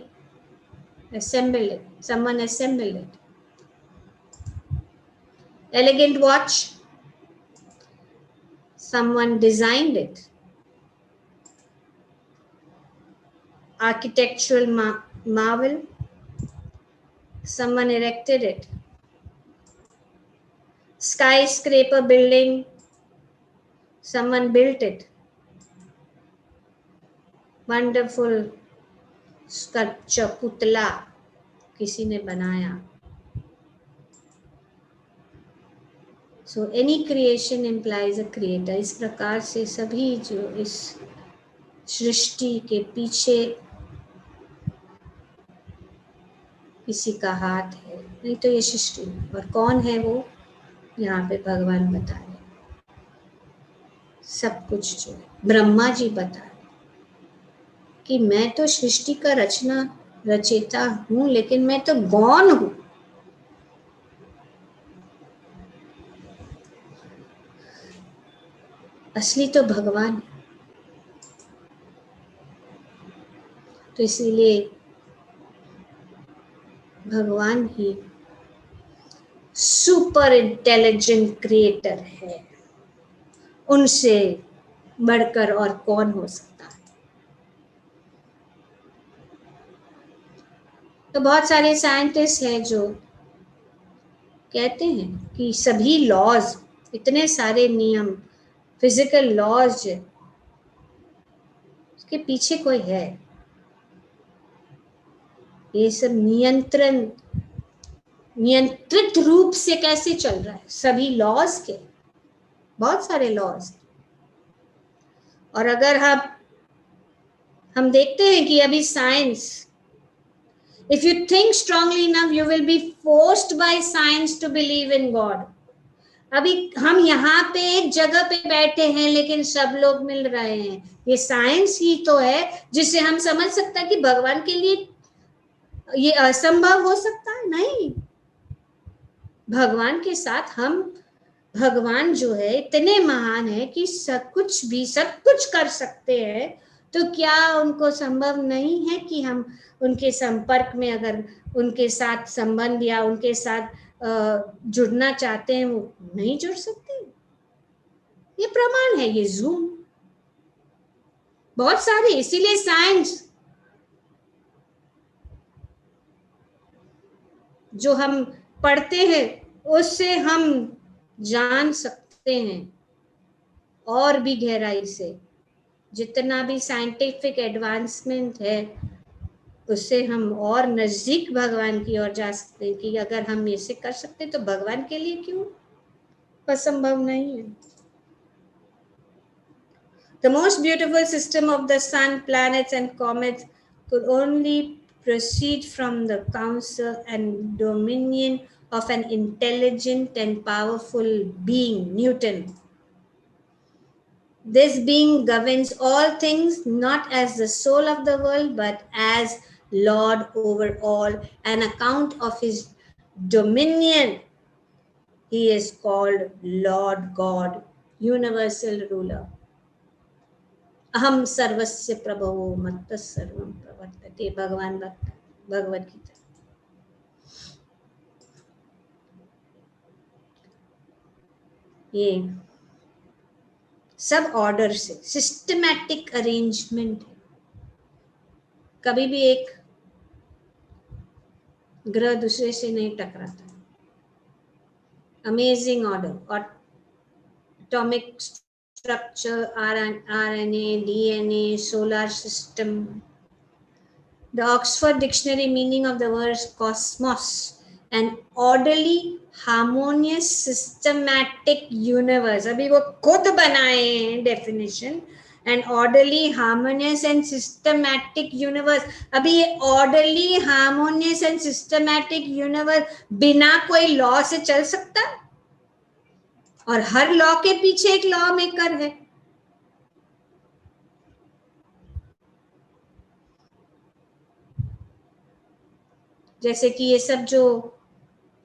Assemble it. Someone assembled it. Elegant watch. Someone designed it. Architectural marvel. Someone erected it. Skyscraper building. Someone built it. Wonderful sculpture, पुतला किसी ने बनाया. So any creation implies a creator. इस प्रकार से सभी जो इस सृष्टि के पीछे किसी का हाथ है, नहीं तो ये सृष्टि. और कौन है वो, यहाँ पे भगवान बता रहे. सब कुछ जो है ब्रह्मा जी बता रहे कि मैं तो सृष्टि का रचेता हूं, लेकिन मैं तो गौण हूं. असली तो भगवान है. तो इसीलिए भगवान ही सुपर इंटेलिजेंट क्रिएटर है. उनसे बढ़कर और कौन हो सकता है. तो बहुत सारे साइंटिस्ट हैं जो कहते हैं कि सभी लॉज, इतने सारे नियम, फिजिकल लॉज, उसके पीछे कोई है. ये सब नियंत्रित रूप से कैसे चल रहा है. सभी लॉज के, बहुत सारे लॉज. और अगर हम देखते हैं कि अभी science, if you think strongly enough you will be forced by science to believe in God. अभी हम यहाँ पे एक जगह पे बैठे हैं लेकिन सब लोग मिल रहे हैं. ये साइंस ही तो है जिससे हम समझ सकते हैं कि भगवान के लिए ये असंभव हो सकता है. नहीं, भगवान के साथ हम, भगवान जो है इतने महान है कि सब कुछ कर सकते हैं. तो क्या उनको संभव नहीं है कि हम उनके संपर्क में, अगर उनके साथ संबंध या उनके साथ जुड़ना चाहते हैं, वो नहीं जुड़ सकते. ये प्रमाण है, ये जूम, बहुत सारे. इसीलिए साइंस जो हम पढ़ते हैं उससे हम जान सकते हैं और भी गहराई से. जितना भी साइंटिफिक एडवांसमेंट है उससे हम और नजदीक भगवान की ओर जा सकते हैं कि अगर हम ऐसे कर सकते तो भगवान के लिए क्यों असंभव नहीं है. The most beautiful system of the sun, planets and comets could only proceed from the counsel and dominion of an intelligent and powerful being, Newton. This being governs all things not as the soul of the world but as Lord over all. An account of his dominion, he is called Lord God, universal ruler. अहम सर्वस्य प्रभवो मत्तः सर्वं प्रवर्तते. भगवान भगवद गीता. ये सब order से, systematic arrangement है. कभी भी एक ग्रह दूसरे से नहीं टकराता. Amazing order. और atomic structure, RNA, DNA, solar system. The Oxford Dictionary meaning of the word cosmos, an orderly, harmonious, systematic universe. अभी वो खुद बनाए हैं definition. An orderly, harmonious and systematic universe. अभी ये orderly, harmonious and systematic universe बिना कोई law से चल सकता है? और हर लॉ के पीछे एक लॉ मेकर है. जैसे कि ये सब जो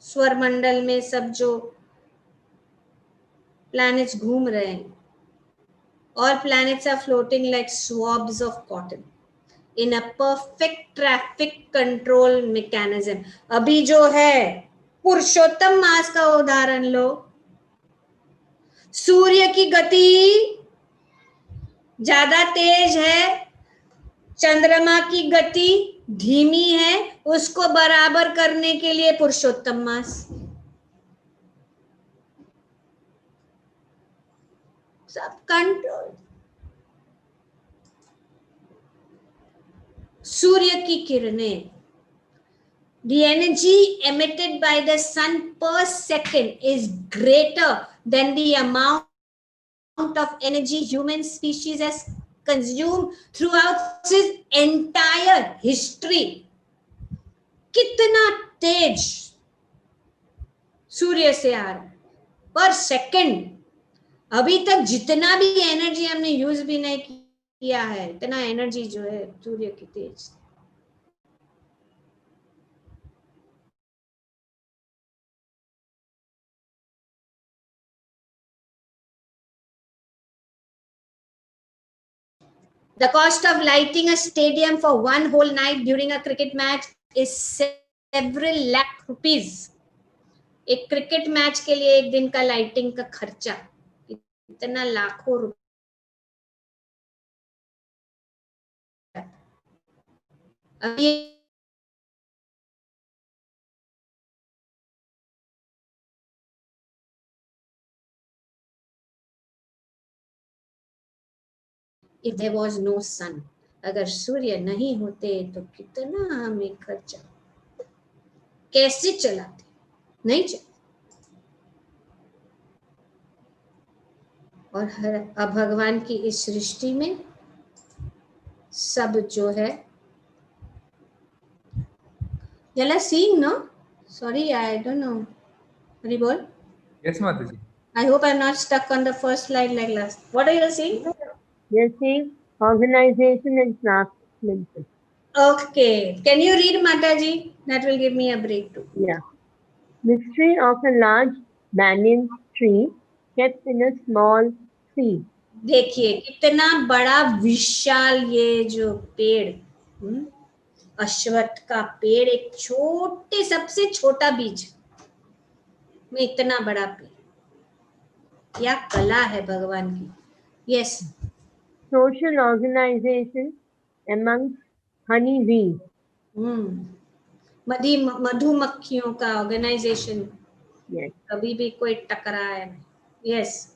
स्वर मंडल में सब जो प्लैनेट्स घूम रहे हैं, और planets are floating like swabs of cotton. in a perfect traffic control mechanism. अभी जो है पुरुषोत्तम मास का उदाहरण लो, सूर्य की गति ज्यादा तेज है, चंद्रमा की गति धीमी है, उसको बराबर करने के लिए पुरुषोत्तम मास, सब कंट्रोल। सूर्य की किरणें, the energy emitted by the sun per second is greater than the amount of energy human species has consumed throughout its entire history. कितना तेज सूर्य से आ रहा है पर सेकंड। अभी तक जितना भी एनर्जी हमने यूज भी नहीं किया है, इतना एनर्जी जो है सूर्य की तेज। The cost of lighting a stadium for one whole night during a cricket match is several lakh rupees. एक क्रिकेट मैच के लिए एक दिन का लाइटिंग का खर्चा इतना लाखों रुपए। अभी if there was no sun, अगर सूर्य नहीं होते तो कितना हमें खर्चा, कैसे चलाते, नहीं चलते। और अब भगवान की इस सृष्टि में सब जो है, Yalla seeing, no? Sorry, I don't know. Hari bol. Yes, Mataji. I hope I'm not stuck on the first slide like last. What are you saying? You're saying organization and craftsmanship. Okay. Can you read, Mataji? That will give me a break too. Yeah. Mystery of a large banyan tree kept in a small tree. देखिए कितना बड़ा विशाल ये जो पेड़, अश्वत्थ का पेड़, एक छोटे सबसे छोटा बीज में इतना बड़ा पेड़, क्या कला है भगवान की। Yes. Social organization amongst honeybees. मधुमक्खियों का ऑर्गेनाइजेशन, Yes. कभी भी कोई टकराए। Yes.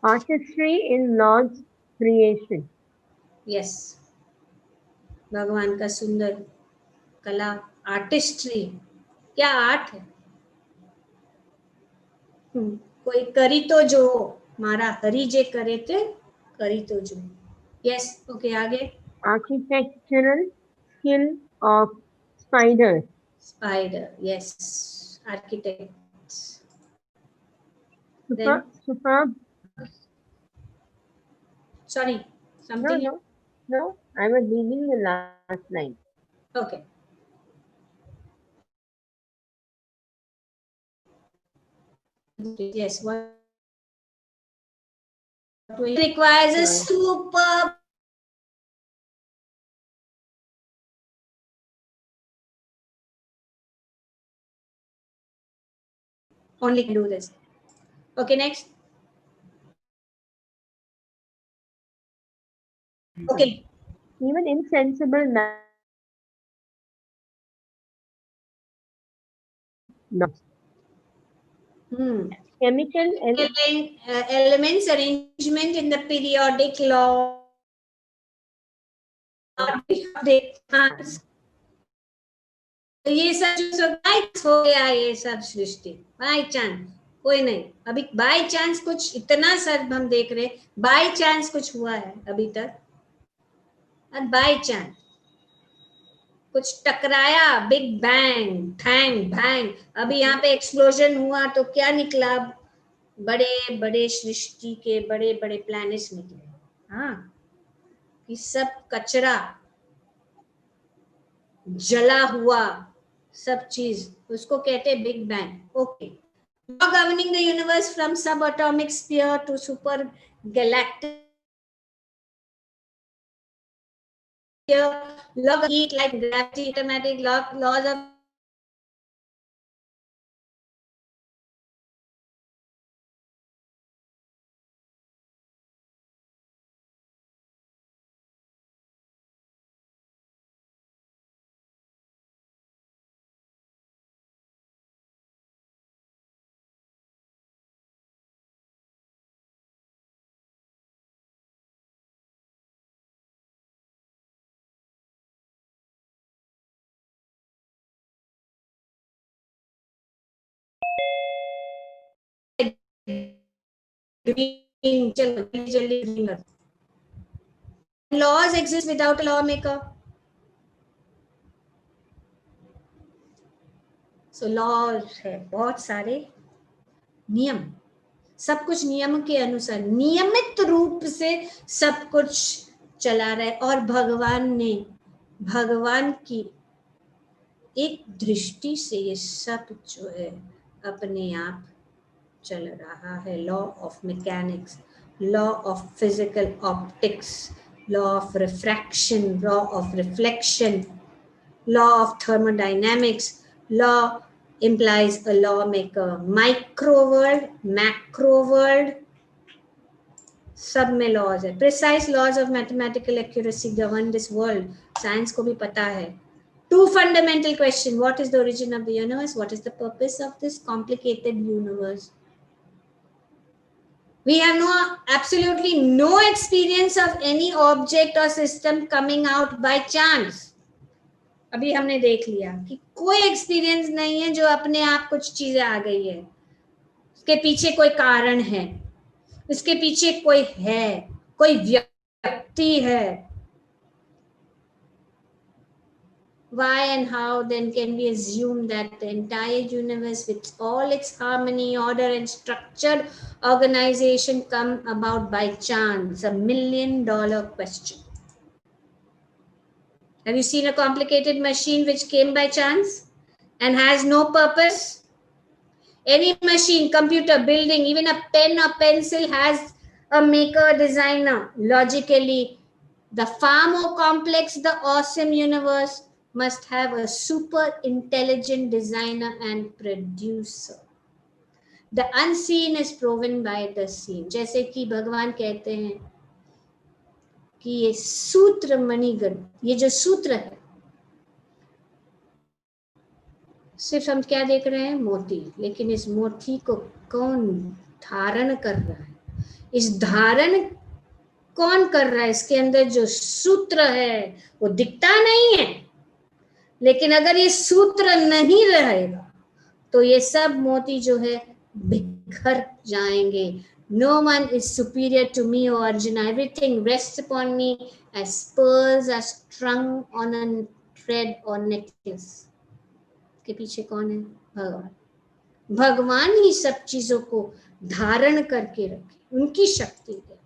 Artistry in Lord's creation. Yes, भगवान का सुंदर कला, आर्टिस्ट्री, क्या आर्ट है। कोई करी तो जो, मारा हरि जे करे थे करी तो जो। यस, ओके आगे। Architectural skill of spiders. Spider, yes, architects. Superb. Sorry, something. No, I was reading the last line. Okay. Yes, what requires a superb only can do this. Okay, next. Okay. Even insensible no. Chemical elements arrangement in the periodic law. ये सब हो गया, ये सब सृष्टि by chance, कोई नहीं। अभी by chance कुछ इतना सब हम देख रहे, बाय चांस कुछ हुआ है अभी तक? बाय चांस कुछ टकराया, बिग बैंग, ठैंग बैंग, अभी यहाँ पे एक्सप्लोजन हुआ तो क्या निकला? बड़े बड़े सृष्टि के बड़े बड़े प्लैनेट्स निकले। हाँ, ये सब कचरा, जला हुआ सब चीज, उसको कहते हैं big bang. Okay. Law governing the universe from subatomic sphere to super galactic law of heat like gravity, automatic laws of green. चलो जल्दी green कर. Laws exist without a lawmaker. So laws है बहुत सारे नियम, सब कुछ नियम के अनुसार नियमित रूप से सब कुछ चला रहा है. और भगवान ने, भगवान की एक दृष्टि से ये सब जो है अपने आप चल रहा है. Law of mechanics, law of physical optics, law of refraction, law of reflection, law of thermodynamics. Law implies a lawmaker. Micro world, macro world, सब में laws है. Precise laws of mathematical accuracy govern this world. Science को भी पता है. Two fundamental questions: what is the origin of the universe? What is the purpose of this complicated universe? We have absolutely no experience of any object or system coming out by chance. अभी हमने देख लिया कि कोई experience नहीं है जो अपने आप कुछ चीजें आ गई है. उसके पीछे कोई कारण है, उसके पीछे कोई है, कोई व्यक्ति है. Why and how then can we assume that the entire universe with all its harmony, order and structured organization come about by chance? $1 million question. Have you seen a complicated machine which came by chance and has no purpose? Any machine, computer, building, even a pen or pencil has a maker, designer. Logically, the far more complex, the awesome universe must have a super intelligent designer and producer. The unseen is proven by the seen. जैसे कि भगवान कहते हैं कि ये सूत्र मणिगण, ये जो सूत्र है, सिर्फ हम क्या देख रहे हैं? मोती. लेकिन इस मोती को कौन धारण कर रहा है? इस धारण कौन कर रहा है? इसके अंदर जो सूत्र है वो दिखता नहीं है, लेकिन अगर ये सूत्र नहीं रहेगा तो ये सब मोती जो है बिखर जाएंगे. No one is superior to me, O Arjuna. Everything rests upon me as pearls are strung on a thread or necklace. के पीछे कौन है? भगवान. भगवान ही सब चीजों को धारण करके रखे, उनकी शक्ति है.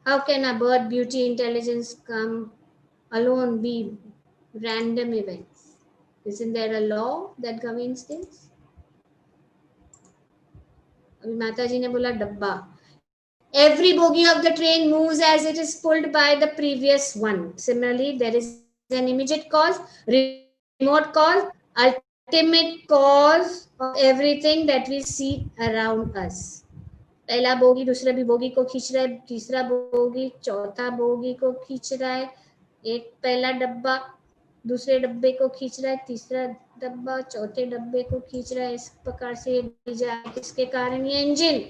How can a birth, beauty, intelligence come alone, be random events? Isn't there a law that governs this? अभी माता जी ने बोला डब्बा. Every bogie of the train moves as it is pulled by the previous one. Similarly, there is an immediate cause, remote cause, ultimate cause of everything that we see around us. पहला bogie दूसरे भी bogie को खींच रहा है, तीसरा bogie चौथा bogie को खींच रहा है. एक पहला डब्बा दूसरे डब्बे को खींच रहा है, तीसरा डब्बा चौथे डब्बे को खींच रहा है. इस प्रकार से किसके कारण? ये engine.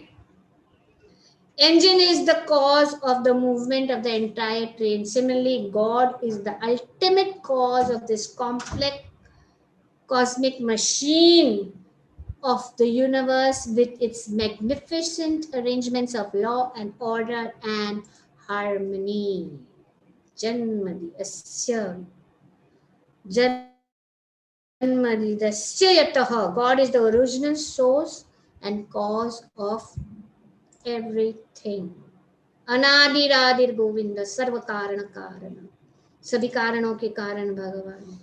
Engine is the cause of the movement of the entire train. Similarly, God is the ultimate cause of this complex cosmic machine of the universe with its magnificent arrangements of law and order and harmony. Janmadi asya Janmadi dasya yataha. God is the original source and cause of everything. अनादिरादिर गोविंद सर्व कारण कारण. सभी कारणों के कारण भगवान.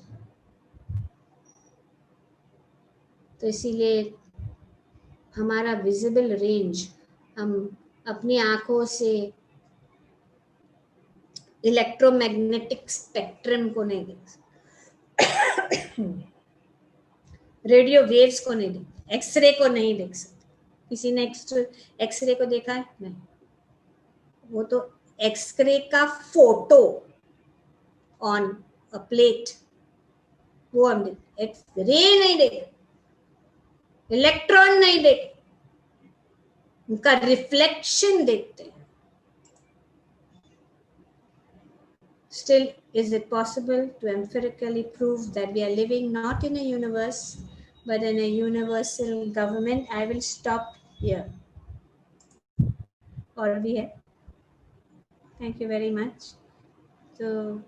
तो इसीलिए हमारा विजिबल रेंज, हम अपनी आंखों से इलेक्ट्रोमैग्नेटिक स्पेक्ट्रम को नहीं देख सकते, रेडियो वेव्स को नहीं देख, एक्सरे को नहीं देख सकते। किसी ने एक्सरे को देखा है? नहीं। वो तो एक्सरे का फोटो ऑन अ प्लेट, वो हम देख, एक्सरे नहीं देख, इलेक्ट्रॉन नहीं देख, उनका रिफ्लेक्शन देखते हैं। Still, is it possible to empirically prove that we are living not in a universe, but in a universal government? I will stop here. और भी है. Thank you very much. So